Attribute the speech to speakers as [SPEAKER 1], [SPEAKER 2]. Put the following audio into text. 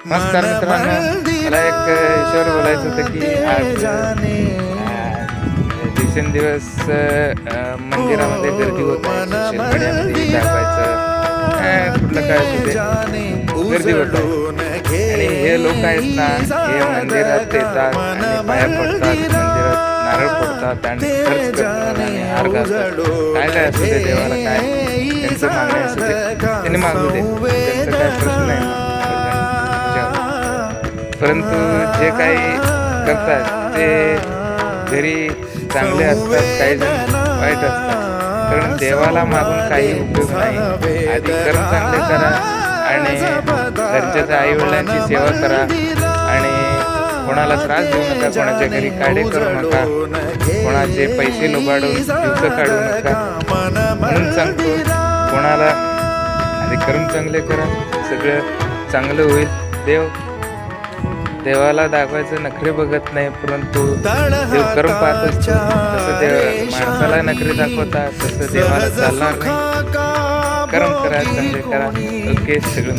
[SPEAKER 1] नमस्कार मित्रांनो, मला एक विषयावर बोलायचं होतं की आज दिवसेंदिवस मंदिरामध्ये गर्दी होत आहे. सोशल मीडियामध्ये दाखवायचं कुठलं काय असू गर्दी होत आहे. आणि हे लोक आहेत ना, हे मंदिरात येतात आणि पाया पडतात, मंदिरात नारळ फोडतात आणि खर्च करतात आणि हार घालतात. काय काय असू दे, देवाला काय त्यांचं मागणी असू दे, त्यांनी मागू दे, त्यांचा काय प्रश्न नाही. परंतु जे काही करतात ते घरी चांगले असतात, काही जण वाईट असतात. कारण देवाला मागून काही उपयोग नाही. आधी कर्म चांगले करा आणि घरच्याच्या आईवडिलांची सेवा करा आणि कोणाला त्रास देऊ नका, कोणाच्या घरी काढे करू नका, कोणाचे पैसे लुबाडून दिवस काढू नका. म्हणून सांगतो, कोणाला आधी कर्म चांगले करा, सगळं चांगलं होईल. देवाला दाखवायचं नखरे बघत नाही, परंतु देव कर्म पाहत असतो. तसं देव माणसाला नखरे दाखवतात, तसं देवाला चालणार नाही. कर्म करा, चांगले करा. ओके, सगळं